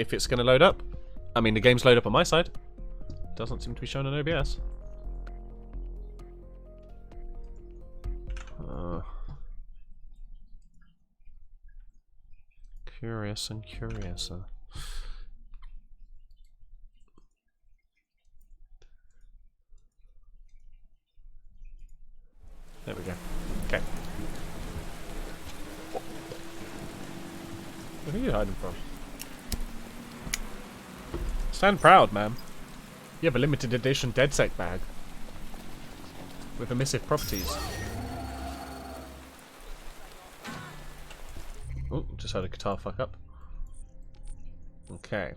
if it's going to load up. I mean, the game's load up on my side. Doesn't seem to be shown on OBS. Curious and curiouser. There we go. Okay. Who are you hiding from? Stand proud, man. You have a limited edition DedSec bag with emissive properties. Oh, just had a guitar fuck up. Okay.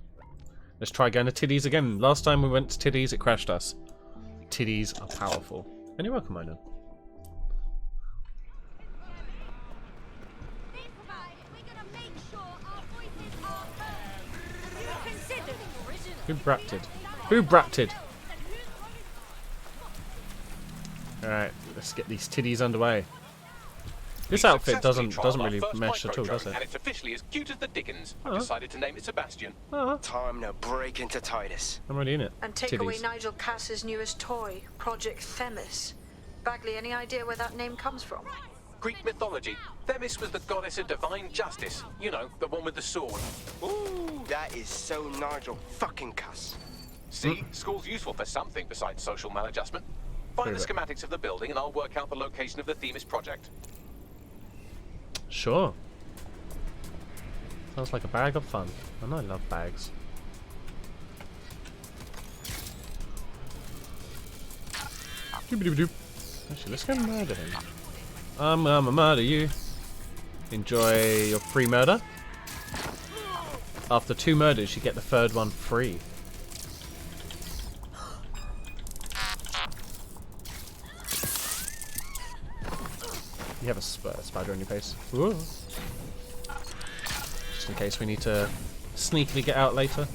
Let's try going to Tiddies again. Last time we went to Tiddies, it crashed us. Tiddies are powerful. And you're welcome, Mona. Who brapted? Who brapted? Alright, let's get these Tiddies underway. This outfit doesn't really mesh at all, does it? And it's officially as cute as the Dickens. I've decided to name it Sebastian. Time to break into Titus. I'm already in it. And take away Nigel Cass's newest toy, Project Themis. Bagley, any idea where that name comes from? Greek mythology. Themis was the goddess of divine justice. You know, the one with the sword. Ooh, that is so Nigel fucking Cass. See, school's useful for something besides social maladjustment. Find the schematics of the building and I'll work out the location of the Themis project. Sure. Sounds like a bag of fun. And I love bags. Actually, let's go murder him. I'm gonna murder you. Enjoy your free murder. After 2 murders, you get the 3rd one free. You have a spider on your face. Ooh. Just in case we need to sneakily get out later.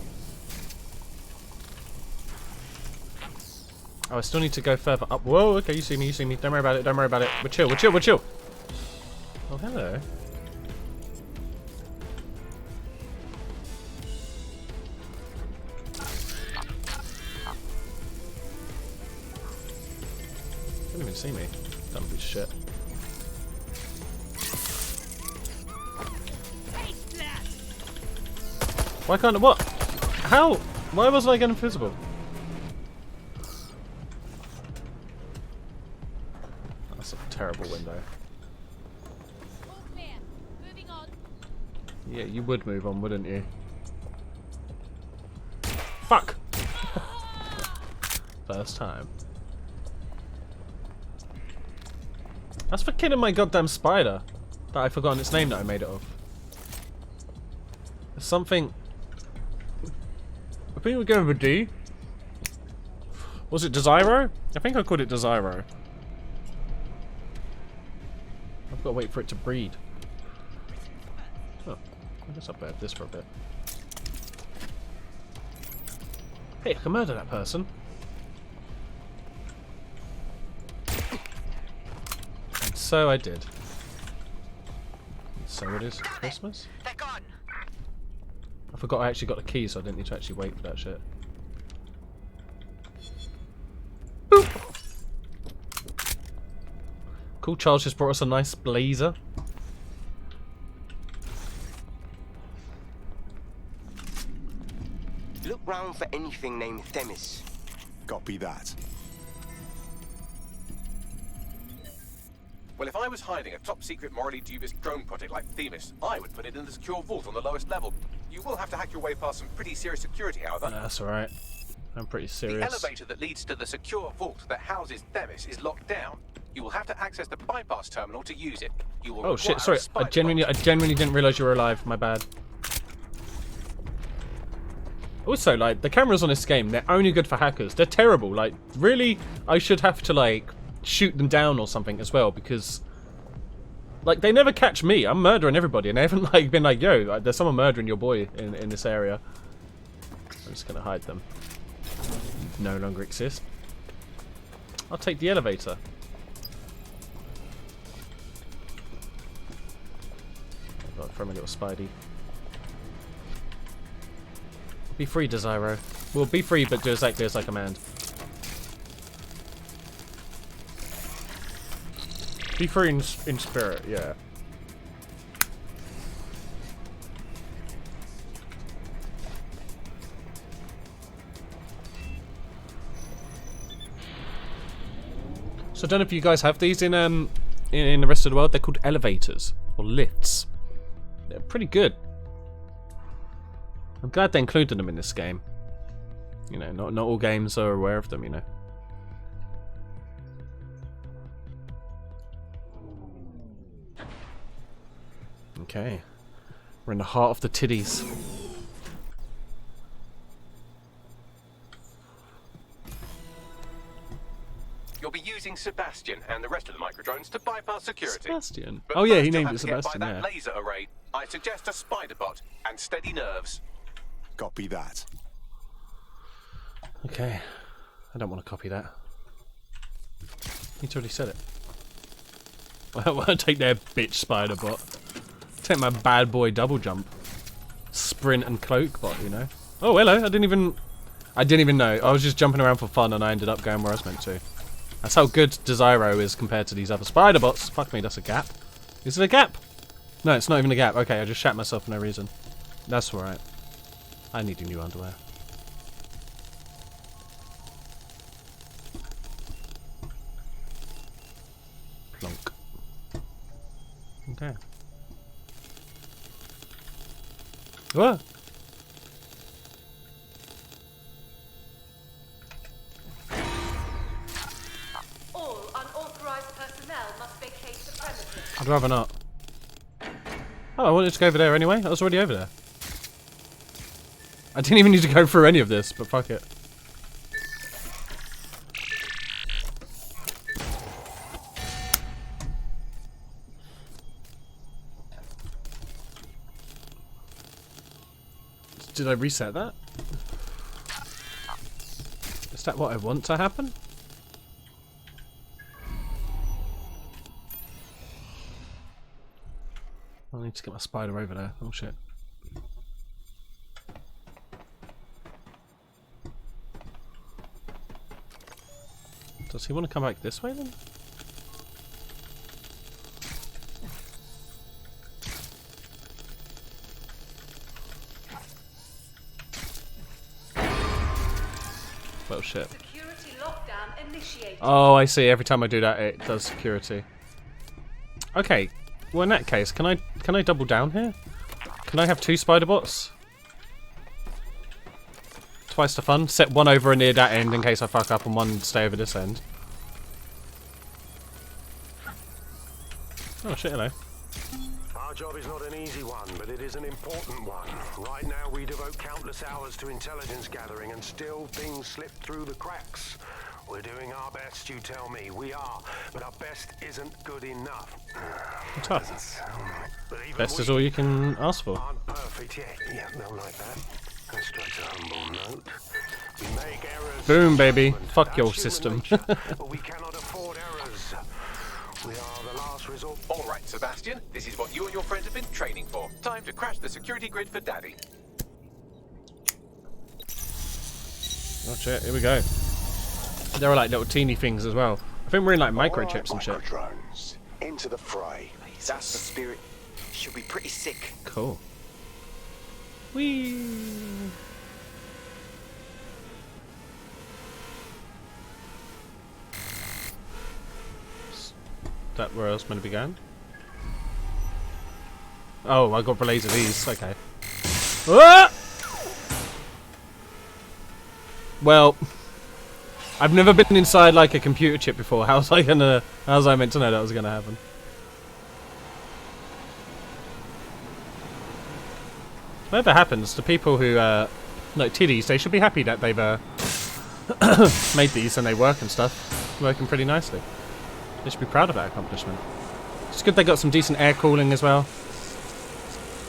Oh, I still need to go further up. Whoa, okay, you see me, you see me. Don't worry about it, don't worry about it. We're chill, we're chill, we're chill. Oh, hello. Didn't even see me. Dumb piece of shit. Why can't it? What? How? Why wasn't I getting invisible? That's a terrible window. Yeah, you would move on, wouldn't you? Fuck! First time. That's for killing my goddamn spider. That I've forgotten its name that I made it of. There's something... I think we're going with a D. Was it Desiro? I think I called it Desiro. I've got to wait for it to breed. Oh, I guess I'll bear this for a bit. Hey, I can murder that person. And so I did. So it is Christmas? They're gone. I forgot I actually got the key, so I didn't need to actually wait for that shit. Boop. Cool, Charles just brought us a nice blazer. Look round for anything named Themis. Copy that. Well, if I was hiding a top-secret, morally dubious drone project like Themis, I would put it in the secure vault on the lowest level. You will have to hack your way past some pretty serious security, however. That's alright. I'm pretty serious. The elevator that leads to the secure vault that houses Themis is locked down. You will have to access the bypass terminal to use it. You will oh shit, sorry. I genuinely didn't realise you were alive. My bad. Also, like, the cameras on this game, they're only good for hackers. They're terrible. Like, really, I should have to, like, shoot them down or something as well, because, like, they never catch me. I'm murdering everybody, and they haven't, like, been like, yo, there's someone murdering your boy in this area. I'm just gonna hide them. No longer exist. I'll take the elevator. I've got to throw my little Spidey. Be free, Desiro. Well, be free, but do exactly as I command. Be free in spirit, yeah. So I don't know if you guys have these in the rest of the world. They're called elevators or lifts. They're pretty good. I'm glad they included them in this game. You know, not all games are aware of them, you know. Okay. We're in the heart of the titties. You'll be using Sebastian and the rest of the microdrones to bypass security. Sebastian? But Oh yeah, first he you'll named have it to get Sebastian, by yeah. that laser array. I suggest a spider bot and steady nerves. Copy that. Okay. I don't want to copy that. He's already said it. I want to take their bitch spider bot. Take my bad boy double jump. Sprint and cloak bot, you know. Oh, hello. I didn't even know. I was just jumping around for fun and I ended up going where I was meant to. That's how good Desiro is compared to these other spider bots. Fuck me, that's a gap. Is it a gap? No, it's not even a gap. Okay, I just shat myself for no reason. That's alright. I need new underwear. Plonk. Okay. What? All unauthorized personnel must vacate the premises. I'd rather not. Oh, I wanted to go over there anyway. I was already over there. I didn't even need to go through any of this, but fuck it. Did I reset that? Is that what I want to happen? I need to get my spider over there. Oh shit. Does he want to come back this way then? Well shit. Security lockdown initiated. Oh, I see. Every time I do that, it does security. Okay. Well, in that case, can I double down here? Can I have two spider bots? Twice the fun. Set one over near that end in case I fuck up, and one stay over this end. Oh shit! Hello. Our job is not an easy one, but it is an important one. Right now we devote countless hours to intelligence gathering and still things slip through the cracks. We're doing our best, you tell me. We are, but our best isn't good enough. Tough. But even Best we is all you can ask for. aren't perfect yet. Yeah, no, like that. That strikes a humble note. We make errors. Boom, baby. That's Fuck your human system. nature, but we cannot afford errors. We are the last resort. All right, Sebastian, this is what you and your friends have been training for. Time to crash the security grid for Daddy. Oh shit! Here we go. There are like little teeny things as well. I think we're in like microchips and shit. Microdrones, into the fray. That's the spirit. She'll be pretty sick. Cool. Whee! Is that where I was meant to be going? Oh, I got relays of these. Okay. Ah! Well, I've never been inside like a computer chip before. How's I meant to know that was gonna happen? Whatever happens, the people who, like tiddies, they should be happy that they've, made these and they work and stuff. Working pretty nicely. They should be proud of that accomplishment. It's good they got some decent air cooling as well.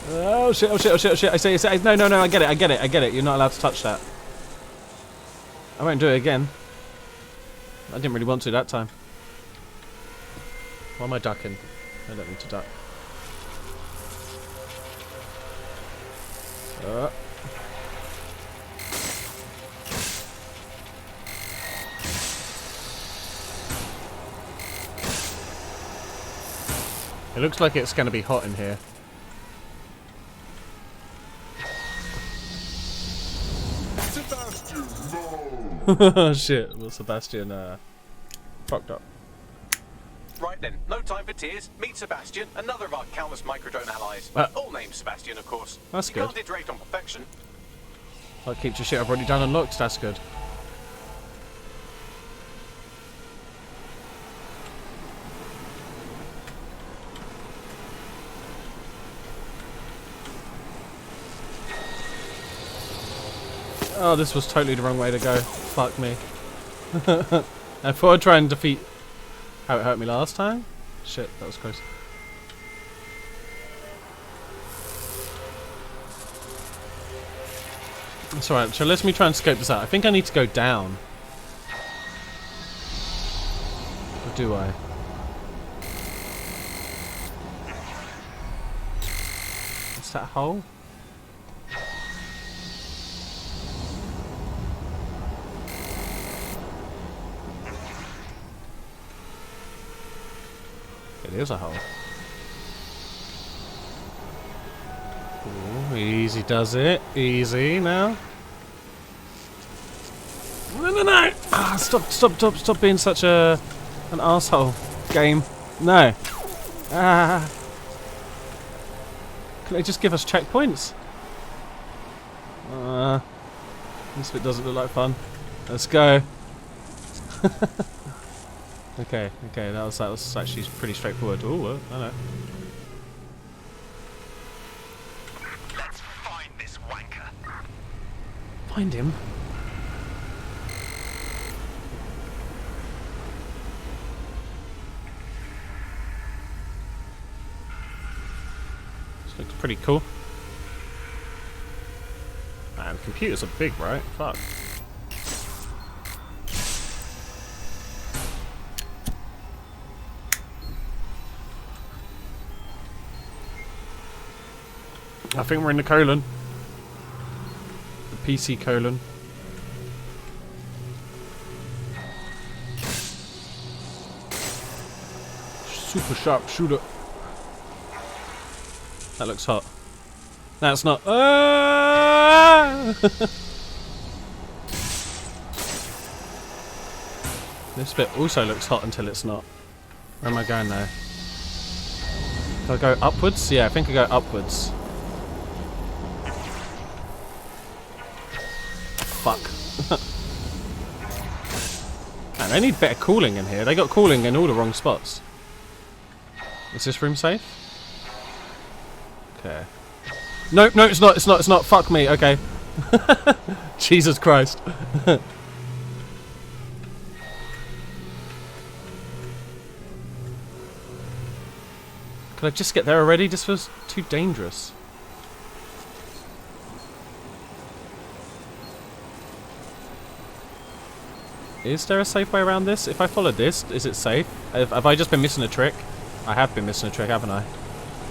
Oh shit, oh shit, oh shit, oh shit. I say, no, I get it. You're not allowed to touch that. I won't do it again. I didn't really want to that time. Why am I ducking? I don't need to duck. It looks like it's going to be hot in here. Sebastian, no! Oh shit, well Sebastian fucked up. Right then, no time for tears. Meet Sebastian, another of our countless microdrone allies. All named Sebastian, of course. That's you good. can't iterate on perfection. That keeps your shit I've already done unlocked, that's good. Oh, this was totally the wrong way to go. Fuck me. I thought I'd try and defeat how it hurt me last time. Shit, that was close. It's alright, so let me try and scope this out. I think I need to go down. Or do I? Is that a hole? It is a hole. Ooh, easy does it. Easy now. No! Ah, stop being such an arsehole. Game. No. Ah. Can they just give us checkpoints? This bit doesn't look like fun. Let's go. Okay, that was actually pretty straightforward. Oh, I know. Let's find this wanker. Find him. This looks pretty cool. Man, computers are big, right? Fuck. I think we're in the colon. The PC colon. Super sharp shooter. That looks hot. That's not. This bit also looks hot until it's not. Where am I going now? Do I go upwards? Yeah, I think I go upwards. Fuck. Man, they need better cooling in here. They got cooling in all the wrong spots. Is this room safe? Okay. No, it's not. Fuck me. Okay. Jesus Christ. Could I just get there already? This was too dangerous. Is there a safe way around this? If I followed this, is it safe? Have I just been missing a trick? I have been missing a trick, haven't I?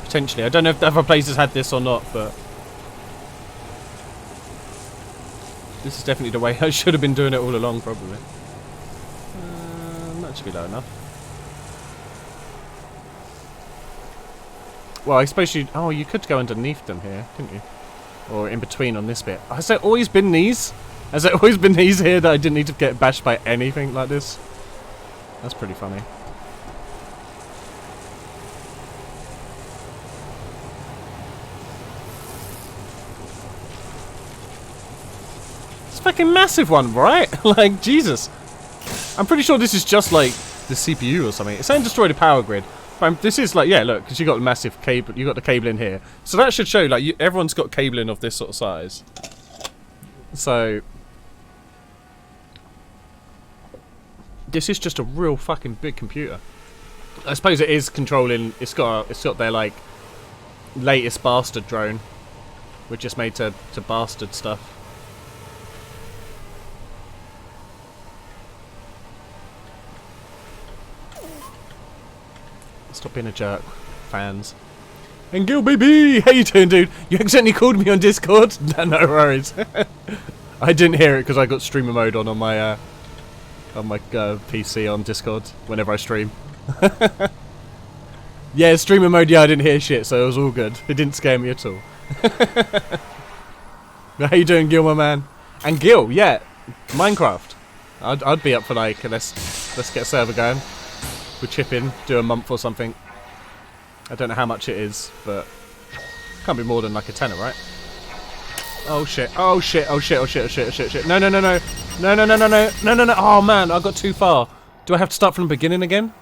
Potentially. I don't know if the other places had this or not, but... this is definitely the way I should have been doing it all along, probably. That should be low enough. Well, I suppose you... oh, you could go underneath them here, couldn't you? Or in between on this bit. Has there always been these? Has there always been these here that I didn't need to get bashed by anything like this? That's pretty funny. It's a fucking massive one, right? Like, Jesus. I'm pretty sure this is just like the CPU or something. It's saying destroy the power grid. But this is like, yeah, look, because you got the massive cable, you got the cable in here. So that should show, like, everyone's got cabling of this sort of size. So... this is just a real fucking big computer. I suppose it is controlling. It's got their like latest bastard drone, which is made to bastard stuff. Stop being a jerk, fans. And Gil baby, how you doing, dude? You accidentally called me on Discord. No worries. I didn't hear it because I got streamer mode on my PC on Discord whenever I stream. Yeah, streamer mode, yeah, I didn't hear shit, so it was all good. It didn't scare me at all. How you doing, Gil, my man? And Gil, yeah, Minecraft. I'd be up for like, let's get a server going. We'll chip in, do a month or something. I don't know how much it is, but can't be more than like a tenner, right? Oh shit, oh shit, oh shit, oh shit, oh shit, oh shit, oh shit. No, no, no, no. No, no, no, no, no, no, no, no. Oh man, I got too far. Do I have to start from the beginning again?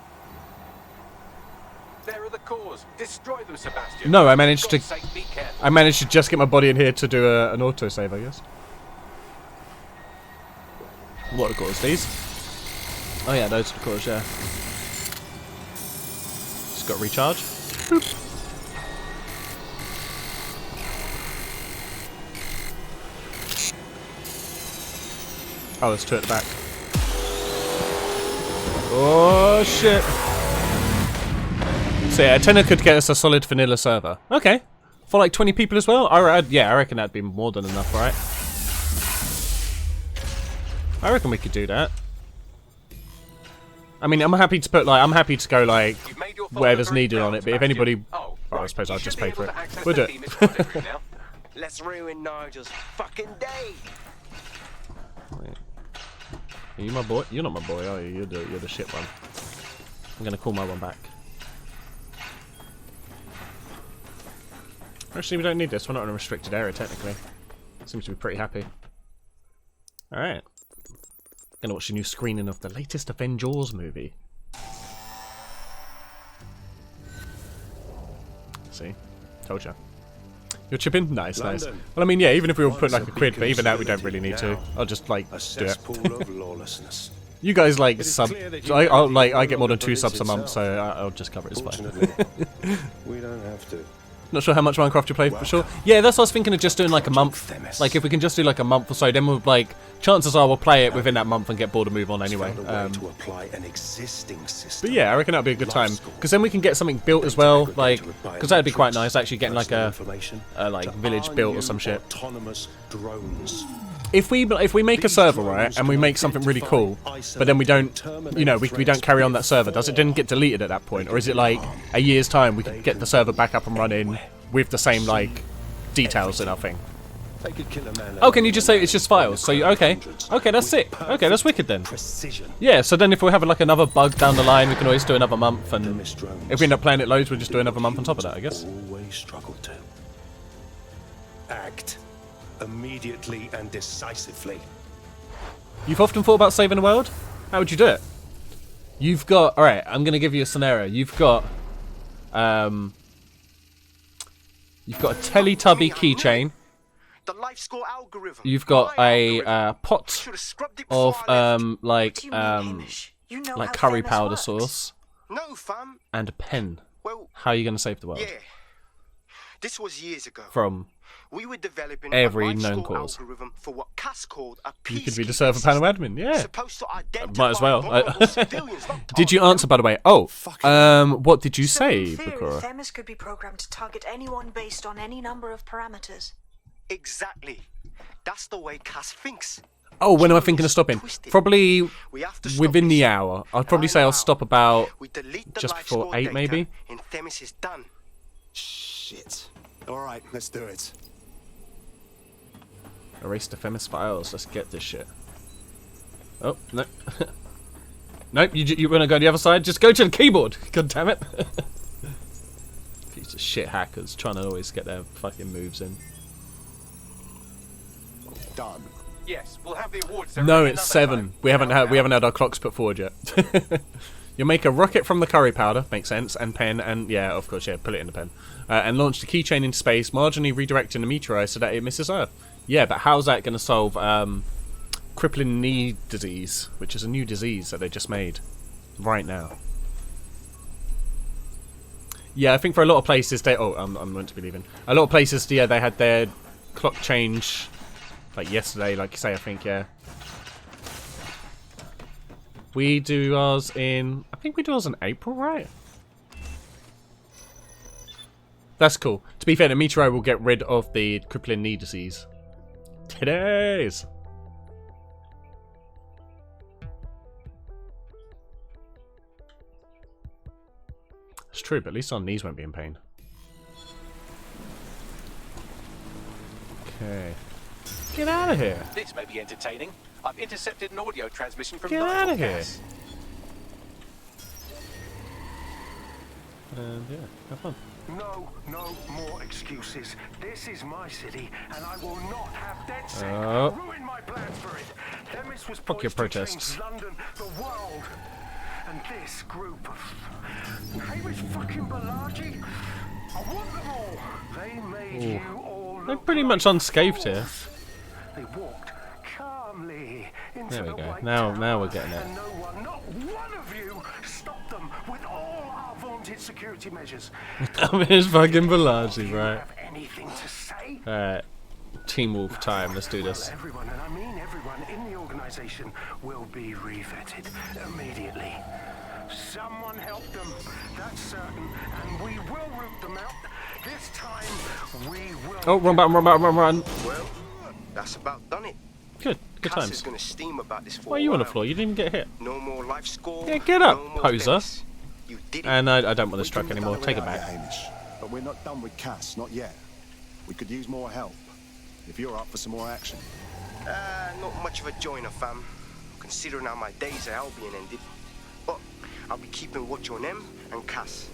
There are the cores. Destroy them, Sebastian. No, I managed For to. God's sake, be careful. I managed to just get my body in here to do an autosave, I guess. What are the cores? These? Oh yeah, those are the cores, yeah. Just got to recharge. Boop. Oh, there's two at the back. Oh shit. So yeah, a tenner could get us a solid vanilla server. Okay. For like 20 people as well? Yeah, I reckon that'd be more than enough, right? I reckon we could do that. I mean, I'm happy to put like, I'm happy to go like You've made your whatever's folder needed on it, but if Sebastian. anybody, Oh, I right. suppose You I'll should just be pay able for to it. access We'll do the it. Themis project room now. Let's ruin Nigel's fucking day. Are you my boy? You're not my boy, are you? You're the shit one. I'm gonna call my one back. Actually, we don't need this. We're not in a restricted area, technically. Seems to be pretty happy. Alright. Gonna watch a new screening of the latest Avengers movie. See? Told ya. You're chipping? Nice, nice. London. Well, I mean, yeah, even if we were putting Once like a a quid, but beacon even that we don't facility, really need to. now I'll just, like, A do it. cesspool of lawlessness. You guys, like, It is sub... clear that you I'll, don't like, even I get more know than the 2 police subs a month, itself. so I'll just cover it, it's fine. Fortunately, we don't have to. Not sure how much Minecraft you play, for sure. Yeah, that's what I was thinking of just doing like a month. Themis. Like, if we can just do like a month or so, then we'll, like, chances are we'll play it within that month and get bored and move on anyway. Found a way to apply an existing system. But yeah, I reckon that'd be a good time. Because then we can get something built as well, like, because that'd be quite nice, actually getting like a like village built or some shit. Autonomous drones. If we make a server, right, and we make something really cool, but then we don't, you know, we don't carry on that server, does it then get deleted at that point? Or is it like a year's time we can get the server back up and running with the same, like, details and everything? They could kill a man. Oh, can you just say it's just files? So, okay, that's sick. Okay, that's wicked then. Precision. Yeah, so then if we have like another bug down the line, we can always do another month, and if we end up playing it loads, we'll just do another month on top of that, I guess. Always struggle to act immediately and decisively. You've often thought about saving the world? How would you do it? You've got... Alright, I'm going to give you a scenario. You've got a Teletubby keychain. The life score algorithm. You've got My a algorithm. pot Should've scrubbed it before of, I left. like, What do you mean, Hamish? You know like how curry Themis powder works. sauce, No, fam. and a pen. Well, How are you going to save the world? yeah. This was years ago. From... We were developing every a life known score cause. algorithm for what Cass called a You could be the peacekeeping server panel system. admin, yeah. Supposed to identify Might as well. vulnerable civilians, not Did you target answer, by the way? Oh, what did you So say, in theory, Bakura? Themis could be programmed to target anyone based on any number of parameters. Exactly. That's the way Cass thinks. Oh, when am I thinking of stopping? Probably We have to stop within the this. hour. I'd probably How say I'll now? stop about We delete the just life before score 8 data, maybe. And Themis is done. Shit. Alright, let's do it. Erase the famous files. Let's get this shit. Oh, no. Nope, you want to go to the other side? Just go to the keyboard. God damn it. Piece of shit hackers trying to always get their fucking moves in. Done. Yes, we'll have the awards. No, ceremony it's another 7. time. We haven't Now, had our clocks put forward yet. You'll make a rocket from the curry powder, makes sense, and pen, and yeah, of course, yeah, put it in the pen, and launch the keychain into space, marginally redirecting the meteorite so that it misses Earth. Yeah, but how's that going to solve crippling knee disease, which is a new disease that they just made right now? Yeah, I think for a lot of places they. Oh, I'm meant to be leaving. A lot of places, yeah, they had their clock change like yesterday, like you say. I think, yeah. We do ours in. I think we do ours in April, right? That's cool. To be fair, the meteorite will get rid of the crippling knee disease. Today's. Let's true, but at least our knees won't be in pain. Okay. Get out of here. This may be entertaining. I've intercepted an audio transmission from Get nitro out of here. gas. And yeah, have fun. No more excuses. This is my city, and I will not have DedSec ruin my plans for it. Themis was Fuck your poised to protests. change London, the world, and this group of Hamish fucking Balaji. I want them all. They made you all They're look pretty like much unscathed here. fools. They walked calmly into There we the go. White Now Tower, we're getting it. and no one, not one of you, stopped them with all our vaunted security measures. Here's fucking Balaji, right? Have anything to say? Alright. Team Wolf time, let's do this. Everyone, and I mean everyone in the organization, will be revetted immediately. Someone help them, that's certain, and we will root them out. This time, we will. Oh, run, run. Well, that's about done it. Good Cass times. is gonna steam about this for Why are a you on the while. floor? You didn't even get hit. No more life score. Yeah, get up, no more poser. deaths. You did it. And I don't want this We truck couldn't have anymore. done Take it without back. you, Hamish. But we're not done with Cass, not yet. We could use more help. If you're up for some more action. Not much of a joiner, fam. Considering how my days at Albion ended. But I'll be keeping watch on them and Cass.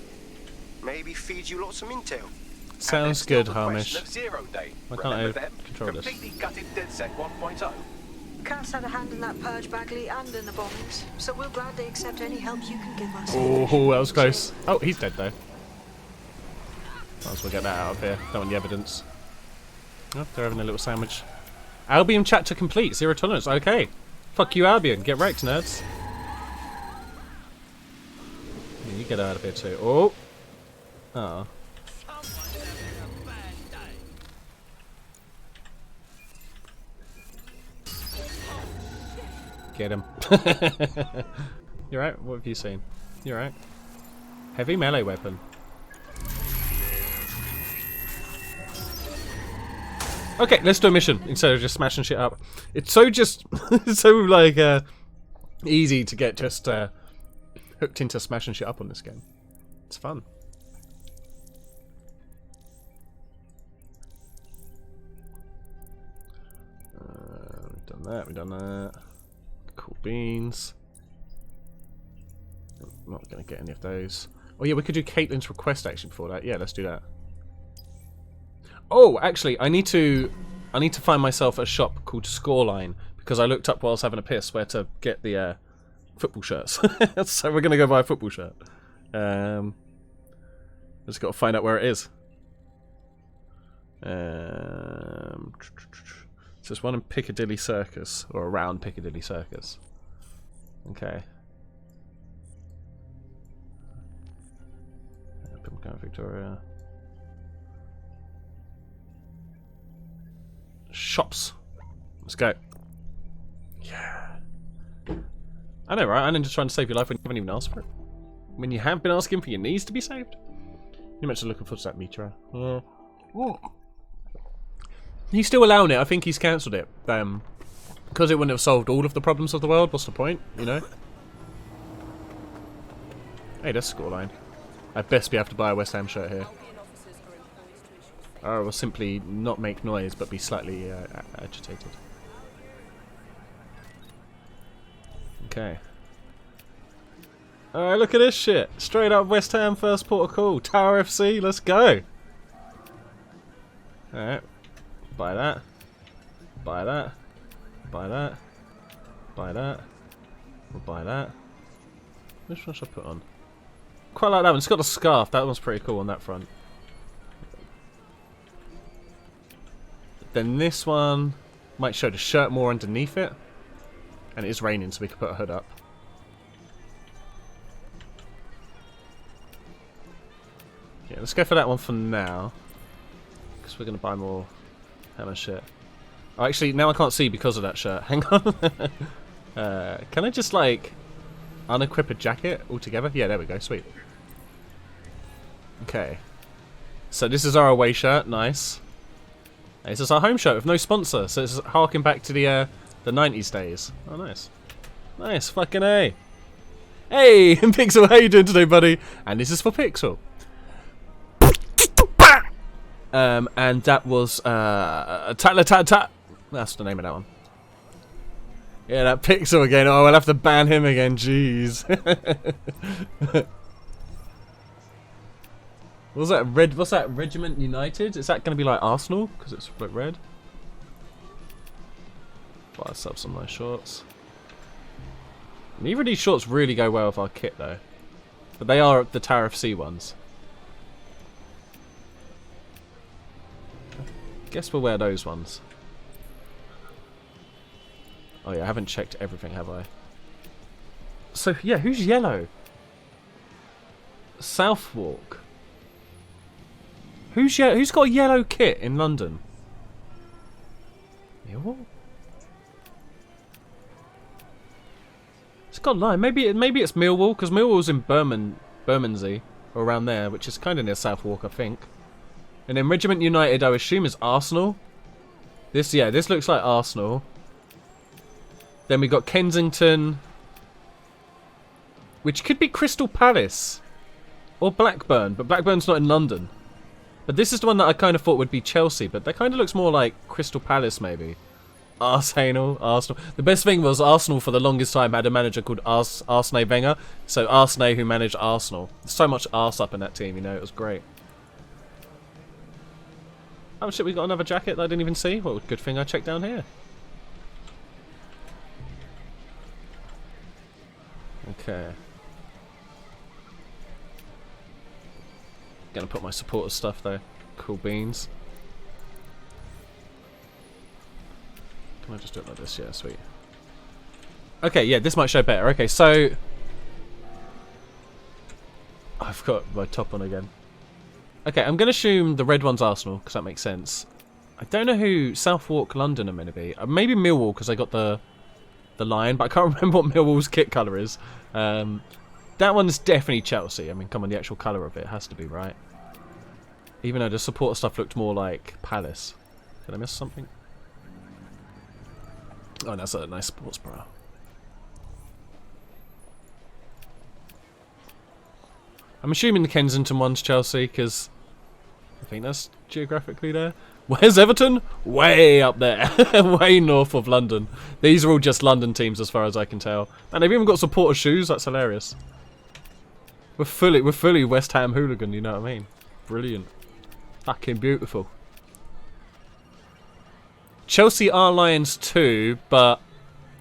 Maybe feed you lots of intel. Sounds And there's good, still the Hamish. question of Zero Day. Why can't Remember I them? control this? Completely gutted DedSec 1.0. Cass had a hand in that purge, Bagley, and in the bombings, so we'll gladly accept any help you can give us. Oh, that was close. Oh, he's dead though. Might as well get that out of here. Don't want the evidence. Oh, they're having a little sandwich. Albion chapter complete. Zero tolerance. Okay. Fuck you, Albion. Get wrecked, nerds. Yeah, you get out of here too. Oh. Oh. Get him. You right? What have you seen? You right? Heavy melee weapon. Okay, let's do a mission instead of just smashing shit up. It's so just, so like easy to get just hooked into smashing shit up on this game. It's fun. We've done that. We've done that. Cool beans. I'm not gonna get any of those. Oh yeah, we could do Caitlin's request action before that. Yeah, let's do that. Oh, actually, I need to find myself a shop called Scoreline because I looked up while I was having a piss where to get the football shirts. So we're gonna go buy a football shirt. Just got to find out where it is. So there's one in Piccadilly Circus or around Piccadilly Circus. Okay. Victoria. Shops. Let's go. Yeah. I know, right? I'm just trying to save your life when you haven't even asked for it. When you have been asking for your knees to be saved. You mentioned looking forward to that meteor. He's still allowing it. I think he's cancelled it. Because it wouldn't have solved all of the problems of the world. What's the point? You know? Hey, that's Scoreline. I'd best be able to buy a West Ham shirt here. Or I will simply not make noise, but be slightly agitated. Okay. Alright, look at this shit. Straight up West Ham first port of call. Tower FC, let's go. Alright. Buy that. Buy that. Buy that. Buy that. We'll buy that. Which one should I put on? Quite like that one. It's got a scarf. That one's pretty cool on that front. Then this one might show the shirt more underneath it. And it is raining, so we can put a hood up. Yeah, let's go for that one for now. Because we're going to buy more hammer shit. Oh, actually, now I can't see because of that shirt. Hang on. Can I just, like, unequip a jacket altogether? Yeah, there we go. Sweet. Okay. So this is our away shirt. Nice. This is our home shirt with no sponsor. So it's harking back to the 90s days. Oh, nice. Nice. Fucking A. Hey, Pixel, how you doing today, buddy? And this is for Pixel. And that was Tatla. That's the name of that one. Yeah, that Pixel again. Oh, I'll have to ban him again. Jeez. What's that? What's that? Regiment United? Is that going to be like Arsenal? Because it's like red. Buy ourselves some nice shorts. Neither of these shorts really go well with our kit though, but they are the Tower of Sea ones. Guess we'll wear those ones. Oh yeah, I haven't checked everything, have I? So yeah, who's yellow? Southwark. Who's got a yellow kit in London? Millwall? It's got a line. Maybe it's Millwall, because Millwall's in Bermondsey, or around there, which is kind of near Southwark, I think. And then Regiment United, I assume, is Arsenal. This looks like Arsenal. Then we got Kensington, which could be Crystal Palace or Blackburn, but Blackburn's not in London. But this is the one that I kind of thought would be Chelsea, but that kind of looks more like Crystal Palace, maybe. Arsenal. The best thing was Arsenal for the longest time had a manager called Arsene Wenger. So Arsene, who managed Arsenal. So much arse up in that team, you know, it was great. Oh shit, we got another jacket that I didn't even see. Well, good thing I checked down here. Okay. Gonna put my supporter stuff though. Cool beans. Can I just do it like this? Yeah, sweet. Okay, yeah, this might show better. Okay, so I've got my top on again. Okay, I'm gonna assume the red one's Arsenal because that makes sense. I don't know who Southwark London are meant to be. Maybe Millwall because I got the lion, but I can't remember what Millwall's kit colour is. That one's definitely Chelsea. I mean, come on, the actual colour of it has to be, right? Even though the supporter stuff looked more like Palace. Did I miss something? Oh, that's a nice sports bra. I'm assuming the Kensington one's Chelsea, because I think that's geographically there. Where's Everton? Way up there. Way north of London. These are all just London teams as far as I can tell. And they've even got supporter shoes, that's hilarious. We're fully West Ham hooligan, you know what I mean? Brilliant. Fucking beautiful. Chelsea are Lions too, but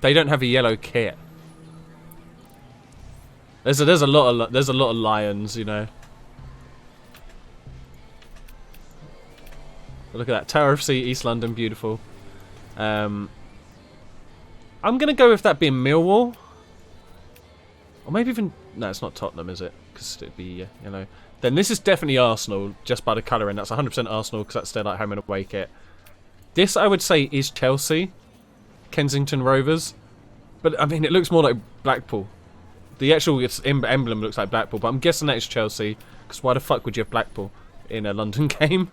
they don't have a yellow kit. There's a lot of Lions, you know. Look at that, Tower of Sea, East London, beautiful. I'm gonna go with that being Millwall, or maybe even no, it's not Tottenham, is it? Because it'd be you know. Then this is definitely Arsenal, just by the colouring. That's 100% Arsenal because that's their like home and away kit. This I would say is Chelsea, Kensington Rovers, but I mean it looks more like Blackpool. The actual emblem looks like Blackpool, but I'm guessing that is Chelsea because why the fuck would you have Blackpool in a London game?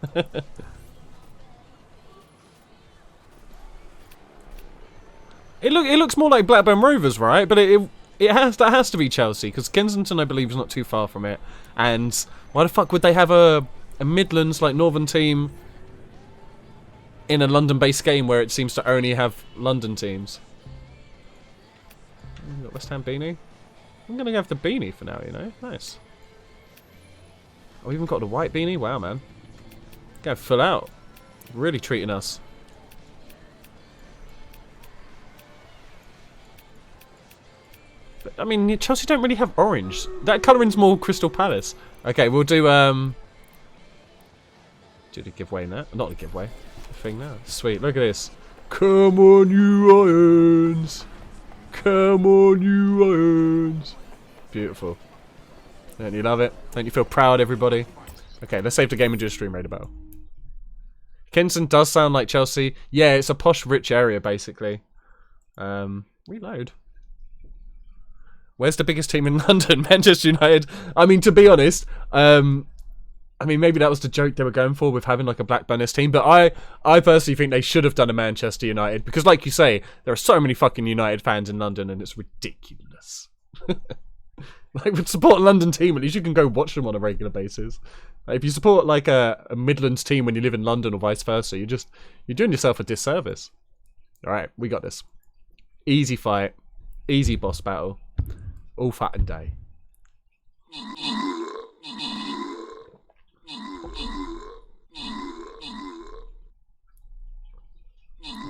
It looks more like Blackburn Rovers, right? But that has to be Chelsea because Kensington, I believe, is not too far from it. And why the fuck would they have a Midlands like Northern team in a London-based game where it seems to only have London teams? Got West Ham beanie. I'm gonna go with the beanie for now. You know, nice. Oh, we even got the white beanie. Wow, man, go full out. Really treating us. But, I mean, Chelsea don't really have orange. That colouring's more Crystal Palace. Okay, we'll do the giveaway now. Not the giveaway. The thing now. Sweet, look at this. Come on, you Irons. Come on, you Irons. Beautiful. Don't you love it? Don't you feel proud, everybody? Okay, let's save the game and do a stream raid battle. Kensington does sound like Chelsea. Yeah, it's a posh, rich area, basically. Reload. Where's the biggest team in London? Manchester United. I mean, to be honest, I mean, maybe that was the joke they were going for with having like a Blackburners team, but I personally think they should have done a Manchester United because, like you say, there are so many fucking United fans in London, and it's ridiculous. Like, with support a London team, at least you can go watch them on a regular basis. Like, if you support like a Midlands team when you live in London or vice versa, you're doing yourself a disservice. All right, we got this. Easy fight, easy boss battle, all fat and day.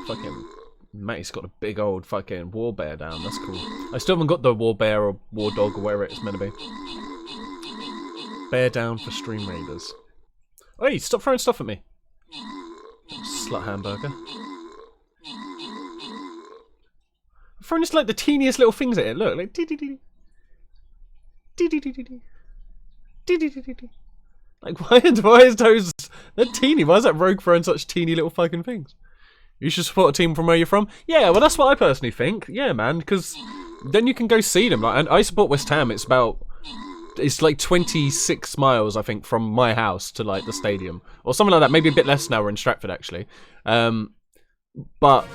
Fucking Matty's got a big old fucking war bear down. That's cool. I still haven't got the war bear or war dog or whatever it's meant to be. Bear down for stream raiders. Hey, stop throwing stuff at me. Slut hamburger. I'm throwing just like the teeniest little things at it. Look, like dee dee dee dee dee dee dee dee dee dee dee dee. Like why is those? They're teeny. Why is that rogue throwing such teeny little fucking things? You should support a team from where you're from. Yeah, well that's what I personally think. Yeah, man, because then you can go see them. Like, and I support West Ham. It's like 26 miles, I think, from my house to like the stadium or something like that. Maybe a bit less now. We're in Stratford actually, but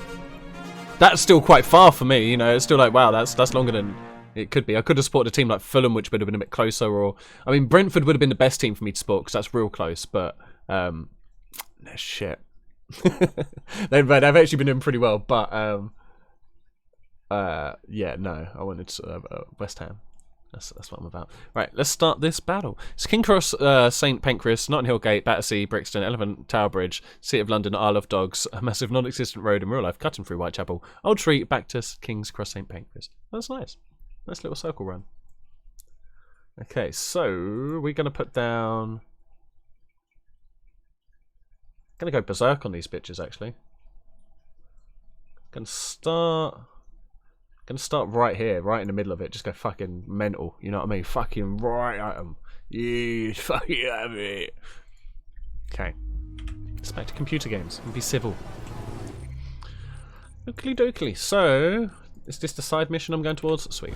that's still quite far for me. You know, it's still like wow, that's longer than it could be. I could have supported a team like Fulham, which would have been a bit closer, or I mean Brentford would have been the best team for me to support because that's real close. But shit. they've actually been doing pretty well, but yeah, no, I wanted West Ham. That's what I'm about. Right, let's start this battle. It's King Cross, St Pancras, Notting Hill Gate, Battersea, Brixton, Elephant Tower Bridge, City of London, Isle of Dogs, a massive non-existent road in real life cutting through Whitechapel, Old Street, back to King's Cross, St Pancras. That's nice. Nice little circle run. Okay, so we're gonna put down. Gonna go berserk on these bitches actually. Gonna start right here, right in the middle of it. Just go fucking mental. You know what I mean? Fucking right at them. Yeah, fucking have it. Okay. Let's back to computer games and be civil. Oakley dokley. So, is this the side mission I'm going towards? Sweet.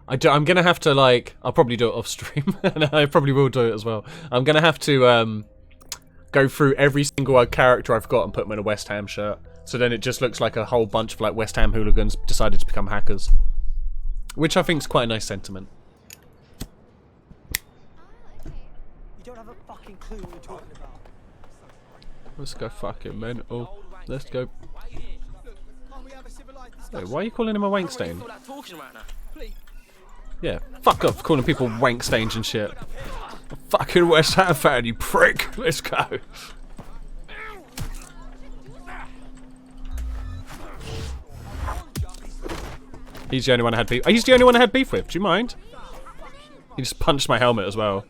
I'm gonna have to like. I'll probably do it off stream, and I probably will do it as well. I'm gonna have to go through every single character I've got and put them in a West Ham shirt. So then it just looks like a whole bunch of like West Ham hooligans decided to become hackers, which I think is quite a nice sentiment. You don't have a fucking clue what you're talking about. Let's go fucking mental. Let's go. Wait, why are you calling him a wank stain? Yeah, fuck off calling people wank stains and shit. Fucking West Ham fan, you prick. Let's go. He's the only one I had beef. He's the only one I had beef with. Do you mind? He just punched my helmet as well.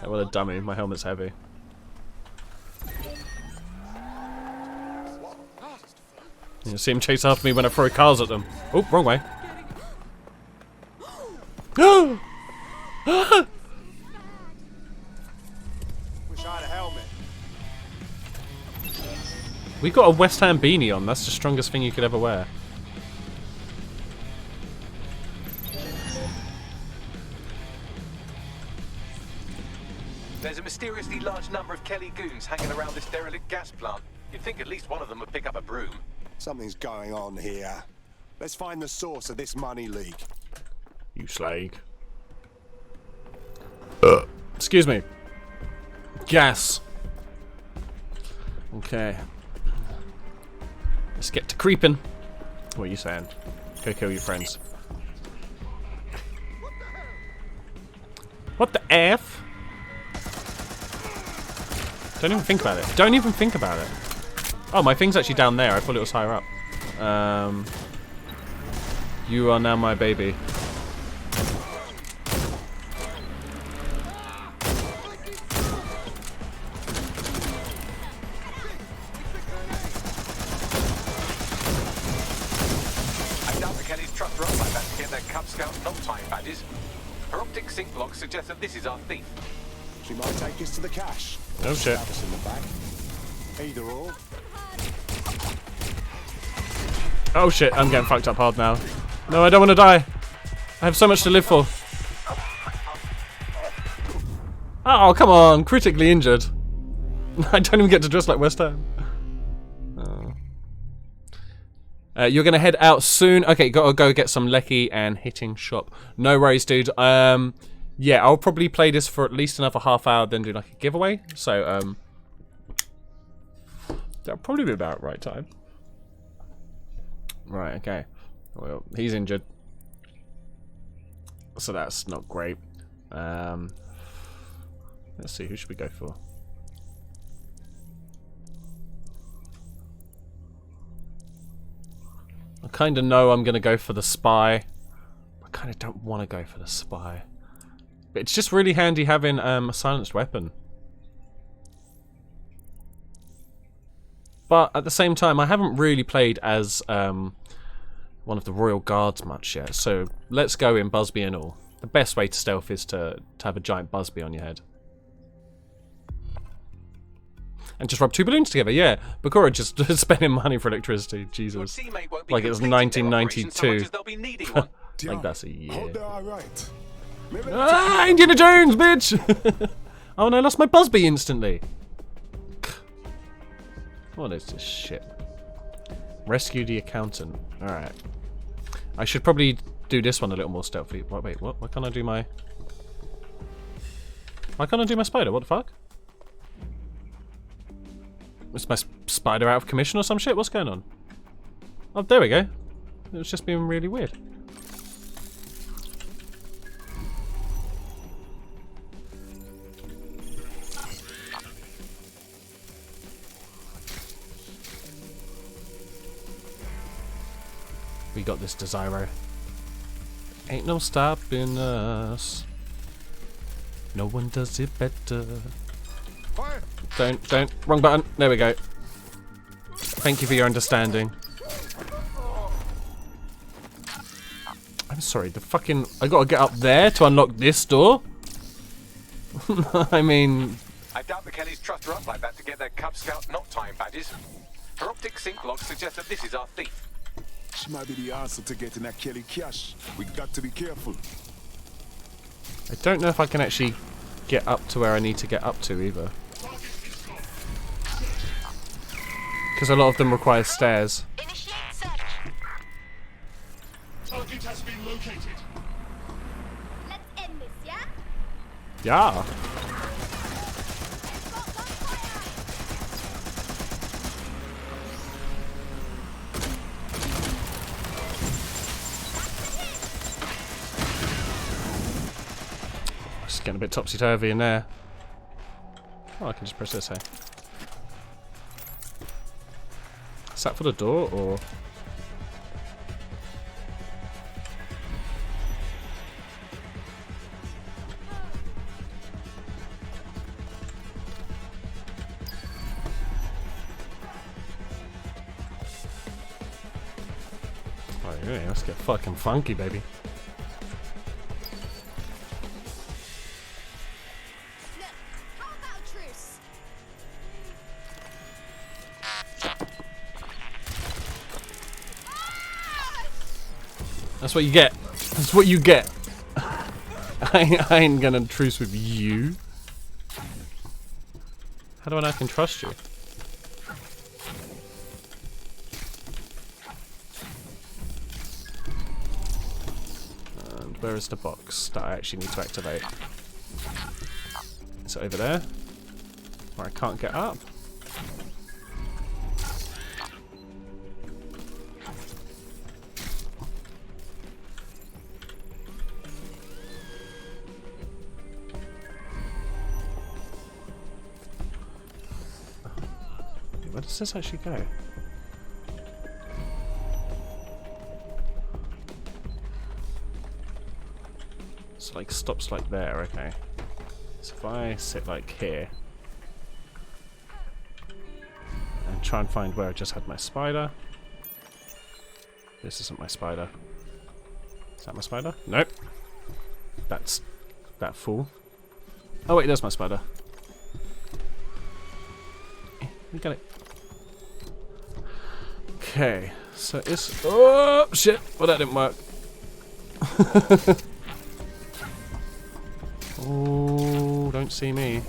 Oh, what a dummy. My helmet's heavy. You see him chase after me when I throw cars at them. Oh, wrong way. Wish I had a helmet. We got a West Ham beanie on. That's the strongest thing you could ever wear. There's a mysteriously large number of Kelly goons hanging around this derelict gas plant. You'd think at least one of them would pick up a broom. Something's going on here. Let's find the source of this money leak. You slag. Excuse me. Gas. Okay. Let's get to creeping. What are you saying? Go kill your friends. What the F? Don't even think about it. Don't even think about it. Oh, my thing's actually down there. I thought it was higher up. You are now my baby. Her optic sync log suggests that this is our thief. She might take us to the cache. Oh shit. Stab us in the back. Either or. Oh shit, I'm getting fucked up hard now. No, I don't want to die. I have so much to live for. Oh, come on. Critically injured. I don't even get to dress like West Ham. You're gonna head out soon. Okay, gotta go get some lecky and hitting shop. No worries, dude. Yeah, I'll probably play this for at least another half hour, then do like a giveaway. So that'll probably be about right time. Right. Okay. Well, he's injured, so that's not great. Let's see, who should we go for? I kind of know I'm going to go for the spy. I kind of don't want to go for the spy. But it's just really handy having a silenced weapon. But at the same time, I haven't really played as one of the Royal Guards much yet. So let's go in Busby and all. The best way to stealth is to have a giant Busby on your head. And just rub two balloons together, yeah. Bakura just spending money for electricity, Jesus. Like it's 1992. Like that's a year. Ah, Indiana Jones, bitch! Oh no, I lost my Busby instantly. What is this shit? Rescue the accountant. Alright. I should probably do this one a little more stealthy. Wait, what? Why can't I do my... Why can't I do my spider? What the fuck? Is my spider out of commission or some shit? What's going on? Oh, there we go. It was just being really weird. We got this, Desiro. Ain't no stopping us. No one does it better. Don't. Wrong button. There we go. Thank you for your understanding. I'm sorry, the fucking... I gotta get up there to unlock this door? I mean... I doubt the Kellys trust her up like that to get their Cub Scout knot time badges. Her optic sync logs suggest that this is our thief. She might be the answer to getting that Kelly cash. We got to be careful. I don't know if I can actually get up to where I need to get up to either. Because a lot of them require stairs. Initiate search. Target has been located. Let's end this, yeah? Yeah. It's getting a bit topsy-turvy in there. Oh, I can just press this, hey. Is that for the door, or...? Oh yeah, let's get fucking funky, baby. How about a truce? That's what you get. That's what you get. I ain't gonna truce with you. How do I know I can trust you? And where is the box that I actually need to activate? Is it over there? Where I can't get up? Where does this actually go? So like stops like there, okay. So if I sit like here and try and find where I just had my spider. This isn't my spider. Is that my spider? Nope. That's that fool. Oh wait, there's my spider. We got it. Okay, so it's... Oh, shit! Well, that didn't work. Oh, don't see me.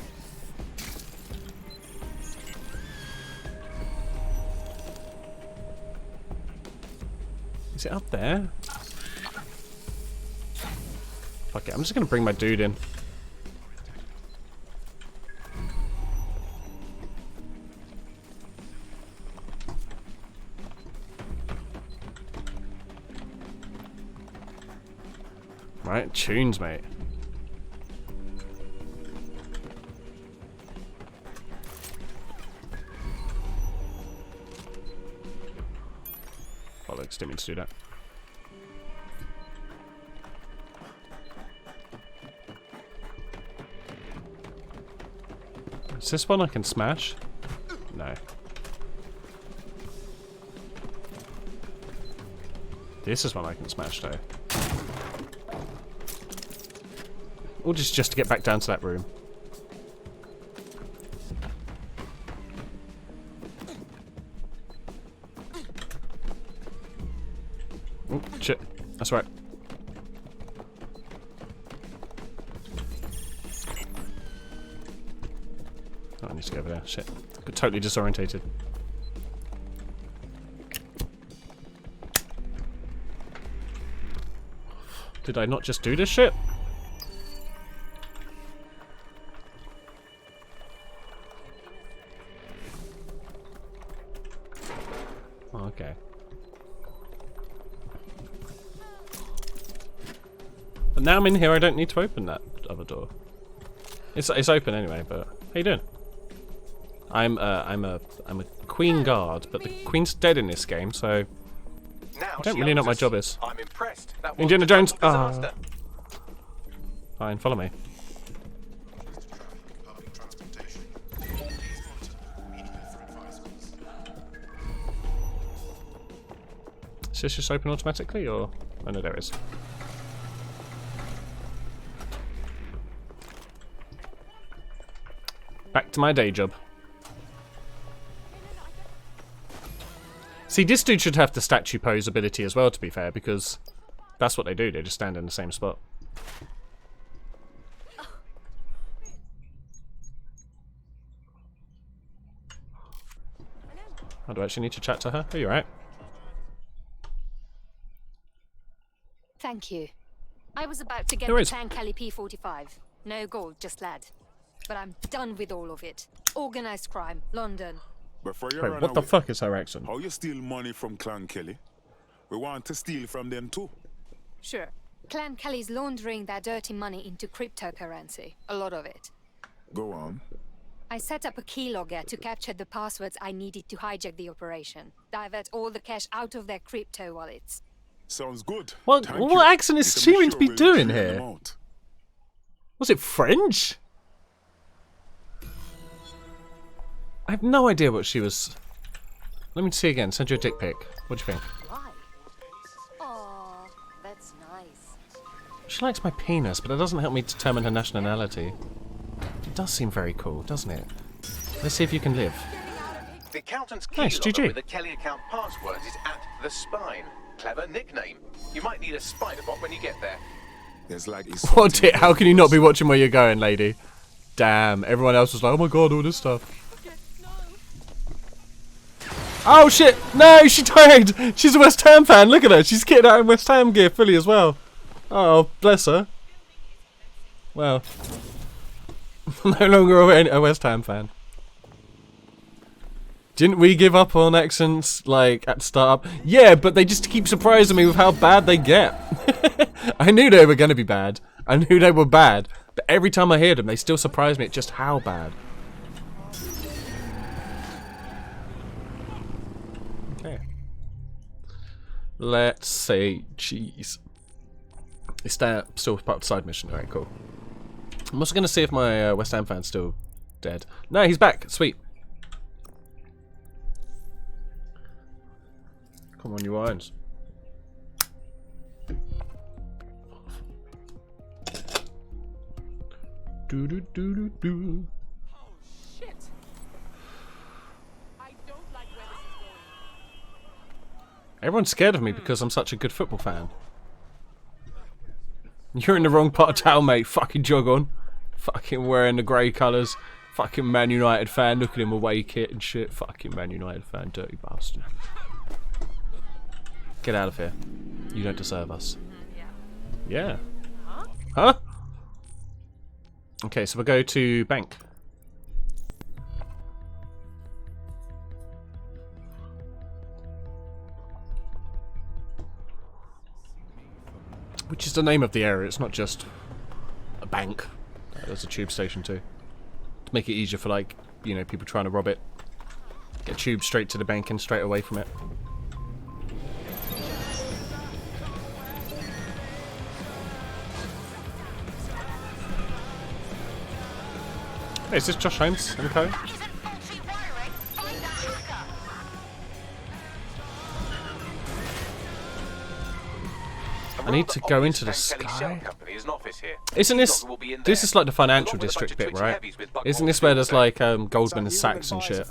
Is it up there? Fuck it, I'm just gonna bring my dude in. Right, tunes, mate. Bollocks, didn't mean to do that. Is this one I can smash? No. This is one I can smash though. Or just to get back down to that room. Oh, shit. That's right. Oh, I need to go over there. Shit. Got totally disorientated. Did I not just do this shit? Oh, okay. But now I'm in here, I don't need to open that other door. It's open anyway, but how you doing? I'm a queen guard, but the queen's dead in this game, so Now I don't she really know what my owns job us. is. I'm impressed. That was Indiana a Jones. total disaster. Fine, follow me. Is this just open automatically, or? Oh no, there it is. Back to my day job. See, this dude should have the statue pose ability as well, to be fair, because that's what they do, they just stand in the same spot. Oh, do I actually need to chat to her? Are you alright? Thank you. I was about to get No the worries. Clan Kelly P45. No gold, just lead. But I'm done with all of it. Organized crime, London. Before you Wait, run what the away, fuck is her accent? how you steal money from Clan Kelly? We want to steal from them too. Sure. Clan Kelly's laundering their dirty money into cryptocurrency. A lot of it. Go on. I set up a keylogger to capture the passwords I needed to hijack the operation. Divert all the cash out of their crypto wallets. Sounds good. What Thank what you. accent is You she can meant to be sure we'll doing clean them here? out. Was it French? I have no idea what she was. Let me see again. Send you a dick pic. What do you think? Why? Aw, that's nice. She likes my penis, but it doesn't help me determine her nationality. It does seem very cool, doesn't it? Let's see if you can live. The accountant's Nice, keylogger GG. with the Kelly account passwords is at the spine. Clever nickname. You might need a spider bot when you get there. There's like What it? How can you not be watching where you're going, lady? Damn, everyone else was like, oh my god, all this stuff. Oh shit! No, she died! She's a West Ham fan, look at her! She's kitted out in West Ham gear fully as well. Oh, bless her. Well. No longer a West Ham fan. Didn't we give up on accents, like, at start up? Yeah, but they just keep surprising me with how bad they get. I knew they were going to be bad. I knew they were bad. But every time I hear them, they still surprise me at just how bad. Okay. Let's say cheese. Is that still part of the side mission? Alright, cool. I'm also going to see if my West Ham fan's still dead. No, he's back. Sweet. Come on, you irons. Do do do do do. Oh shit! I don't like where this is going. Everyone's scared of me because I'm such a good football fan. You're in the wrong part of town, mate. Fucking jog on. Fucking wearing the grey colours. Fucking Man United fan. Look at him away kit and shit. Fucking Man United fan. Dirty bastard. Get out of here. You don't deserve us. Yeah. Huh? Okay, so we'll go to bank. Which is the name of the area, it's not just a bank. There's a tube station too. To make it easier for, like, you know, people trying to rob it. Get tube straight to the bank and straight away from it. Hey, is this Josh Holmes and co? I need to go into the sky. Isn't this... This is like the financial district bit, right? Isn't this where there's like Goldman and Sachs and shit?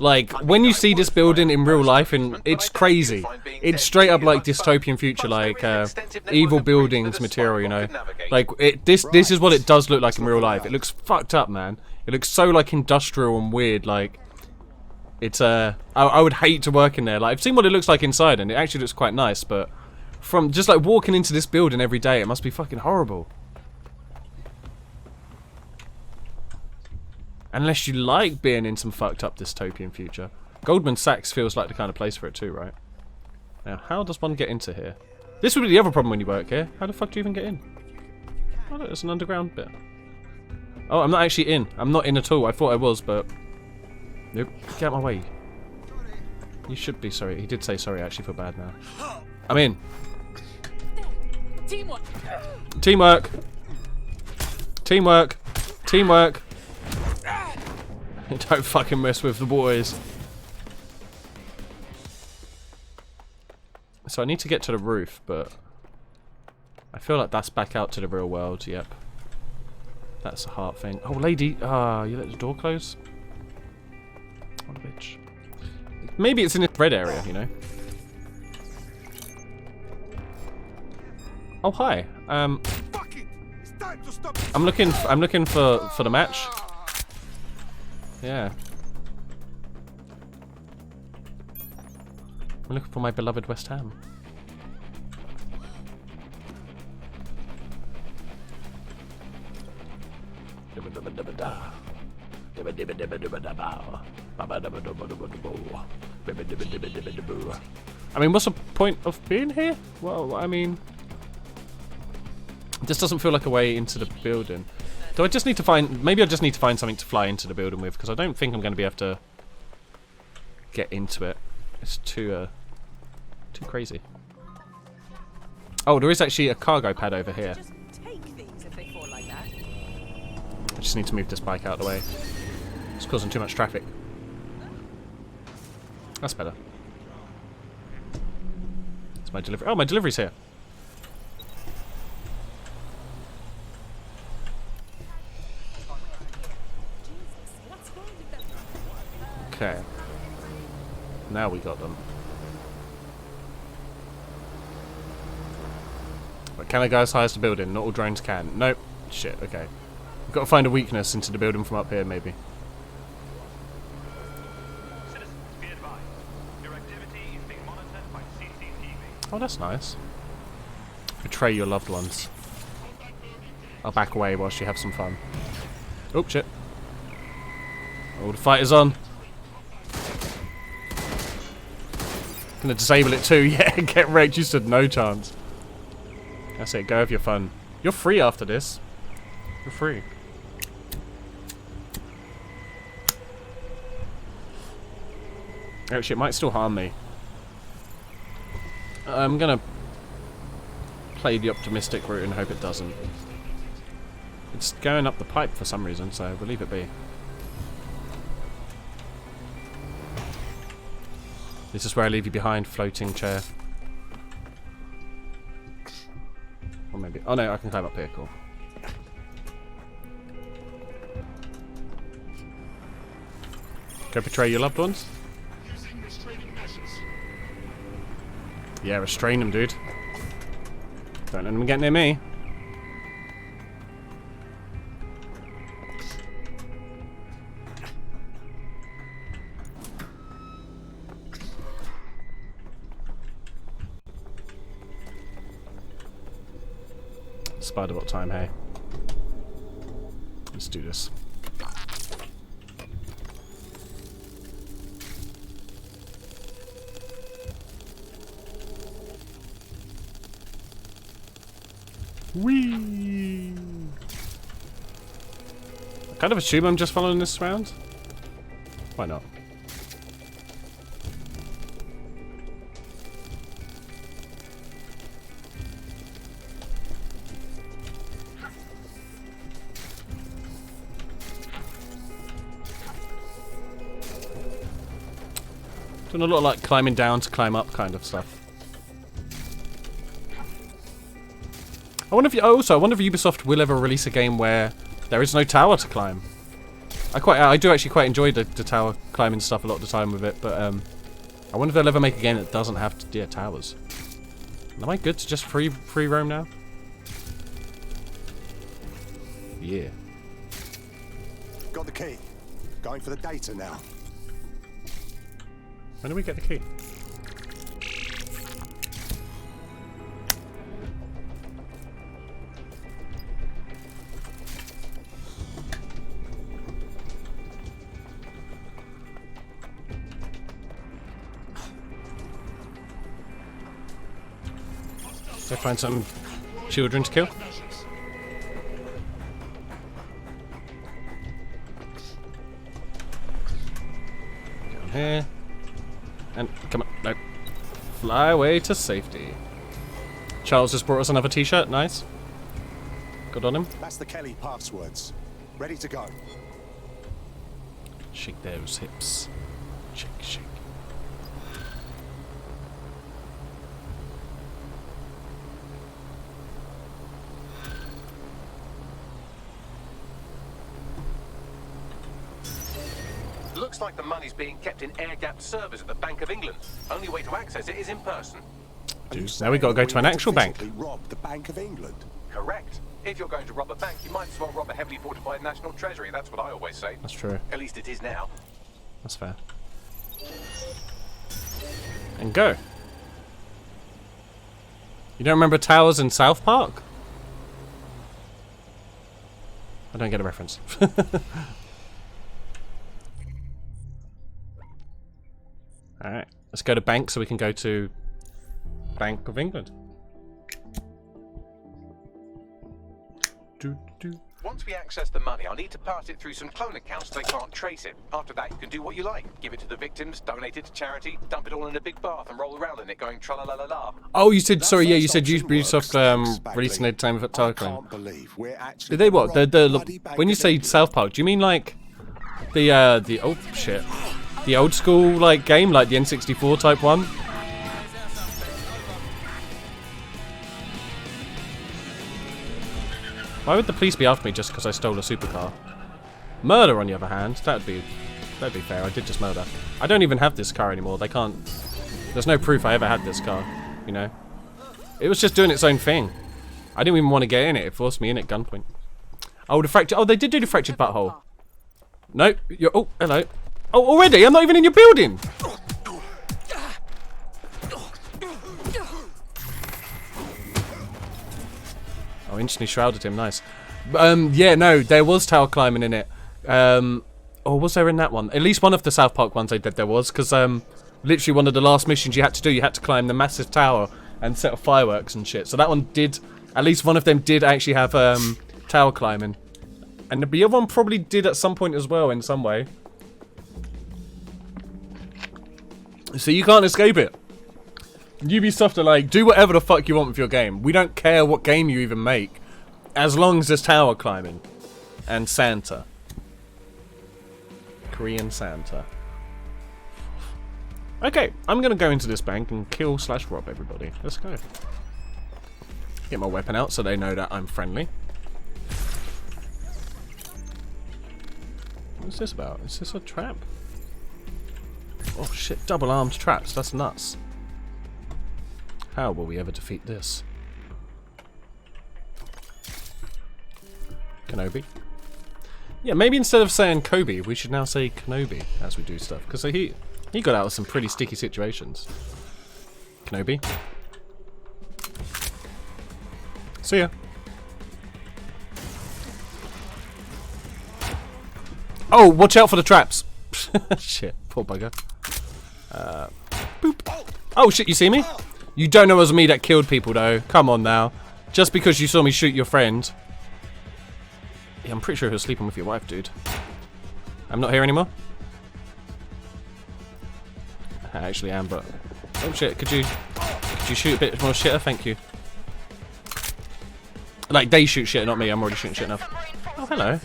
Like, when you see this building in real life, and it's crazy. It's straight up like dystopian future, like evil buildings material, you know? Like, this is what it does look like in real life. It looks fucked up, man. It looks so like industrial and weird, like... It's, I would hate to work in there. Like, I've seen what it looks like inside, and it actually looks quite nice, but... From just like walking into this building every day, it must be fucking horrible. Unless you like being in some fucked up dystopian future. Goldman Sachs feels like the kind of place for it too, right? Now, how does one get into here? This would be the other problem when you work here. How the fuck do you even get in? Oh, look, there's an underground bit. Oh, I'm not actually in. I'm not in at all. I thought I was, but... Nope. Get out my way. You should be sorry. He did say sorry. I actually feel bad now. I'm in. Teamwork. Teamwork. Teamwork. Teamwork. Don't fucking mess with the boys. So I need to get to the roof, but I feel like that's back out to the real world. Yep. That's a heart thing. Oh, lady. Ah, you let the door close? What a bitch. Maybe it's in this red area, you know? Oh, hi. I'm looking for the match. Yeah. I'm looking for my beloved West Ham. I mean, what's the point of being here? Well, I mean... This doesn't feel like a way into the building. Do I just need to find... Maybe I just need to find something to fly into the building with, because I don't think I'm going to be able to get into it. It's too crazy. Oh, there is actually a cargo pad over here. I just need to move this bike out of the way. It's causing too much traffic. That's better. It's my delivery. Oh, my delivery's here. Okay. Now we got them. But can I go as high as the building? Not all drones can. Nope. Shit, okay. We've got to find a weakness into the building from up here, maybe. Citizens, be advised. Your activity is being monitored by CCTV. Oh, that's nice. Betray your loved ones. I'll back away whilst you have some fun. Oh, shit. Oh, the fight is on. Gonna disable it too. Yeah, get wrecked. You stood no chance. That's it. Go have your fun. You're free after this. You're free. Actually, it might still harm me. I'm gonna play the optimistic route and hope it doesn't. It's going up the pipe for some reason, so we'll leave it be. This is where I leave you behind, floating chair. Or maybe... Oh no, I can climb up here, cool. Go betray your loved ones? Yeah, restrain them, dude. Don't let them get near me. Spider-Bot time, hey. Let's do this. Whee! I kind of assume I'm just following this round. Why not? Doing a lot of like climbing down to climb up kind of stuff. I wonder if Ubisoft will ever release a game where there is no tower to climb. I do actually quite enjoy the tower climbing stuff a lot of the time with it, but I wonder if they'll ever make a game that doesn't have towers. Am I good to just free roam now? Yeah. Got the key. Going for the data now. When do we get the key? Let's find some children to kill. Down here. And come on, no. Fly away to safety. Charles just brought us another t-shirt, nice. Good on him. That's the Kelly passwords. Ready to go. Shake those hips. Shake, shake. Looks like the money's being kept in air-gapped servers at the Bank of England. Only way to access it is in person. Dude, now we got to go to an actual bank. Rob the Bank of England. Correct. If you're going to rob a bank, you might as well rob a heavily fortified national treasury. That's what I always say. That's true. At least it is now. That's fair. And go. You don't remember towers in South Park? I don't get a reference. Alright, let's go to bank so we can go to Bank of England. Once we access the money, I'll need to pass it through some clone accounts so they can't trace it. After that, you can do what you like. Give it to the victims, donate it to charity, dump it all in a big bath and roll around in it going tra-la-la-la-la. Oh, you said, sorry, yeah, you said Ubisoft releasing a time of tower claim. Did they what? When you say South Park, do you mean like the oh shit. The old school like game, like the N64 type one? Why would the police be after me just because I stole a supercar? Murder, on the other hand, that'd be fair. I did just murder. I don't even have this car anymore. They can't. There's no proof I ever had this car. You know, it was just doing its own thing. I didn't even want to get in it. It forced me in at gunpoint. Oh, the fractured. Oh, they did do the fractured butthole. No, you're. Oh, hello. Oh, already? I'm not even in your building! Oh, instantly shrouded him, nice. Yeah, no, there was tower climbing in it. Or was there in that one? At least one of the South Park ones they did there was, because literally one of the last missions you had to do, you had to climb the massive tower and set off fireworks and shit. So that one did, at least one of them did actually have tower climbing. And the other one probably did at some point as well, in some way. So you can't escape it. Ubisoft are like, do whatever the fuck you want with your game. We don't care what game you even make, as long as there's tower climbing. And Santa. Korean Santa. Okay, I'm gonna go into this bank and kill/rob everybody. Let's go. Get my weapon out so they know that I'm friendly. What's this about? Is this a trap? Oh shit, double-armed traps, that's nuts. How will we ever defeat this? Kenobi? Yeah, maybe instead of saying Kobe, we should now say Kenobi as we do stuff. Because he got out of some pretty sticky situations. Kenobi. See ya. Oh, watch out for the traps. Shit, poor bugger. Boop. Oh shit, you see me? You don't know it was me that killed people though. Come on now. Just because you saw me shoot your friend. Yeah, I'm pretty sure he was sleeping with your wife, dude. I'm not here anymore. I actually am, but... Oh shit, could you shoot a bit more shitter? Thank you. Like, they shoot shit, not me. I'm already shooting shit now. Oh, hello.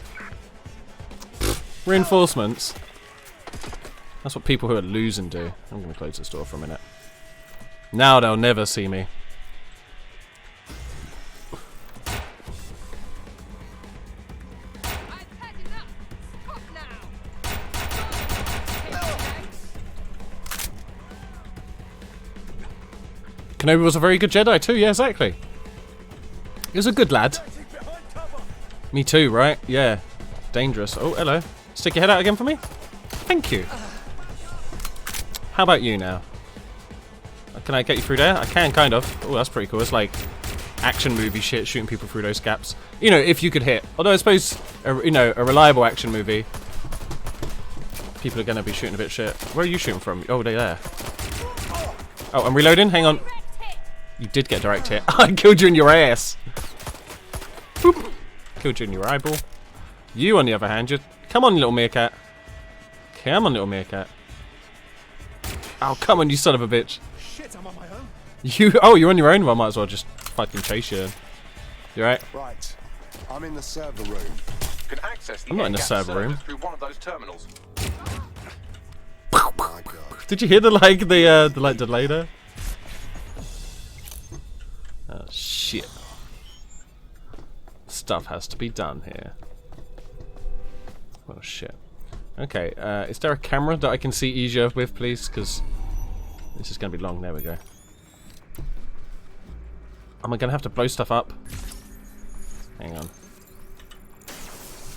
Reinforcements. That's what people who are losing do. I'm going to close this door for a minute. Now they'll never see me. Kenobi was a very good Jedi too, yeah, exactly. He was a good lad. Me too, right? Yeah. Dangerous. Oh, hello. Stick your head out again for me? Thank you. How about you now? Can I get you through there? I can, kind of. Oh, that's pretty cool. It's like action movie shit, shooting people through those gaps. You know, if you could hit. Although I suppose, you know, a reliable action movie, people are going to be shooting a bit shit. Where are you shooting from? Oh, they're there. Oh, I'm reloading. Hang on. You did get direct hit. I killed you in your ass. Boop. Killed you in your eyeball. You, on the other hand, come on, little meerkat. Come on, little meerkat. Oh, come on, you son of a bitch. Shit, I'm on my own. Oh, you're on your own? Well, I might as well just fucking chase you. You right? Right. I'm in the server room. You can access the I'm not in the air-gapped server room. through one of those terminals. Oh my God. Did you hear the delay there? Oh shit. Stuff has to be done here. Oh shit. Okay, is there a camera that I can see easier with, please? Because this is going to be long. There we go. Am I going to have to blow stuff up? Hang on.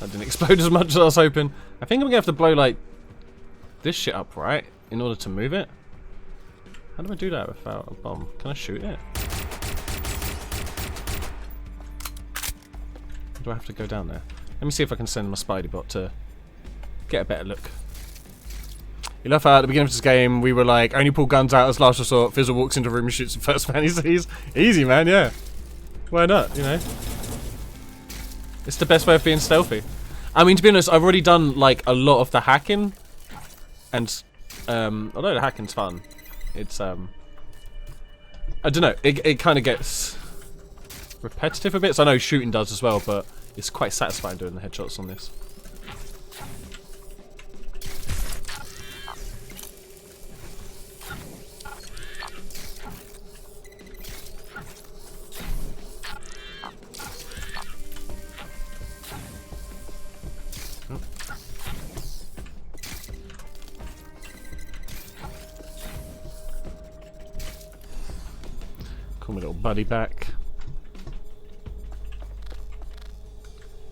That didn't explode as much as I was hoping. I think I'm going to have to blow, like, this shit up, right? In order to move it? How do I do that without a bomb? Can I shoot it? Or do I have to go down there? Let me see if I can send my Spidey bot to get a better look. You love how at the beginning of this game we were like, only pull guns out as last resort. Fizzle walks into the room and shoots some first fantasies. Easy, man, yeah. Why not, you know? It's the best way of being stealthy. I mean, to be honest, I've already done like a lot of the hacking. And although the hacking's fun, it's I don't know, it kind of gets repetitive a bit. So I know shooting does as well, but it's quite satisfying doing the headshots on this. Call my little buddy back.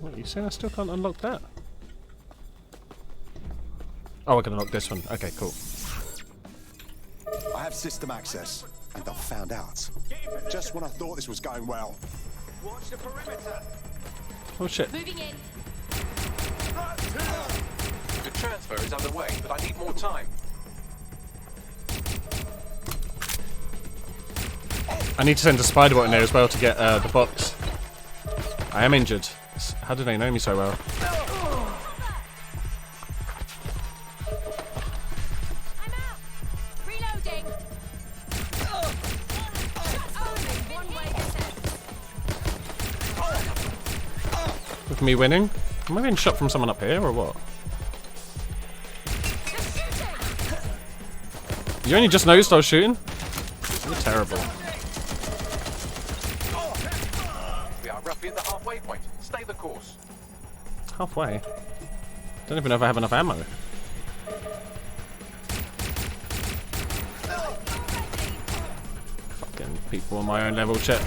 What, you saying I still can't unlock that? Oh, I can unlock this one. Okay, cool. I have system access, and I've found out. Just when I thought this was going well. Watch the perimeter. Oh shit. Moving in. The transfer is underway, but I need more time. I need to send a spider bot in there as well to get the box. I am injured. How do they know me so well? I'm out. Reloading. Only one way to With me winning? Am I being shot from someone up here or what? You only just noticed I was shooting? You're terrible. We are roughly at the halfway point. Stay the course. Halfway? Don't even know if I have enough ammo. Fucking people on my own level, chat.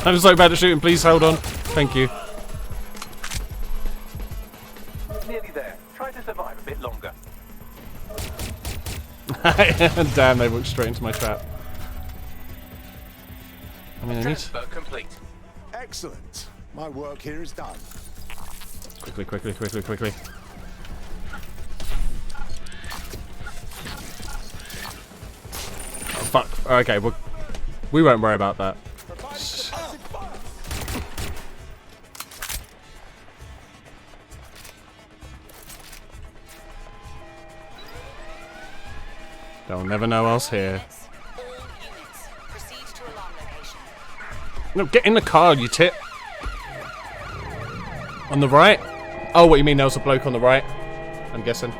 I'm so bad at shooting, please hold on. Thank you. Nearly there. Try to survive a bit longer. Damn, they walked straight into my trap. I mean, I need... Transfer complete. Excellent. My work here is done. Quickly, quickly, quickly, quickly. Oh, fuck. Okay, well, we won't worry about that. They'll never know I was here. No, get in the car, you tit. On the right? Oh, what you mean there was a bloke on the right? I'm guessing.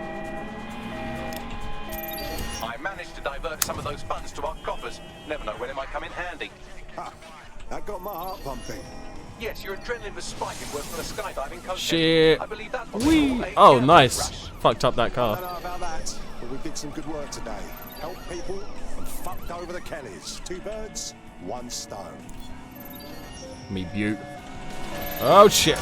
I managed to divert some of those funds to our coffers. Never know when it might come in handy. Ha! That got my heart pumping. Yes, your adrenaline was spiking working on a skydiving coach. Shit. I believe that's what Wee. they call a Oh, adrenaline nice. rush. Fucked up that I car. don't know about that, but we did some good work today. Helped people and fucked over the Kellys. 2 birds, 1 stone. Me beaut. Oh shit.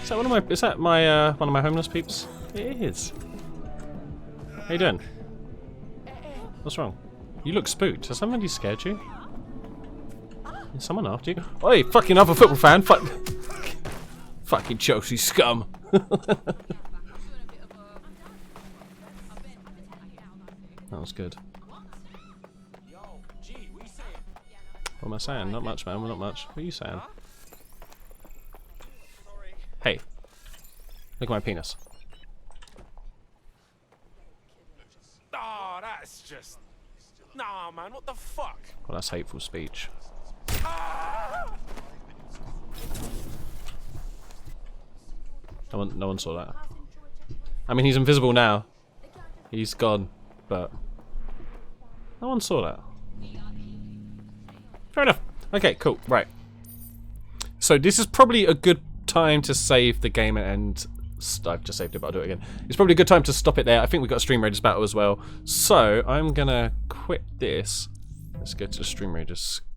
Is that one of my? Is that my one of my homeless peeps? It is. How you doing? What's wrong? You look spooked. Has somebody scared you? Is someone after you? Oi, fucking other football fan. Fuck. Fucking Chelsea scum. That was good. What am I saying? Not much, man. Not much. What are you saying? Hey. Look at my penis. Oh, that's just... Nah, man, what the fuck? Well, that's hateful speech. No one saw that. I mean, he's invisible now. He's gone, but no one saw that. Fair enough. Okay, cool. Right. So this is probably a good time to save the game and I've just saved it, but I'll do it again. It's probably a good time to stop it there. I think we've got a Stream Raiders battle as well. So I'm gonna quit this. Let's go to the Stream Raiders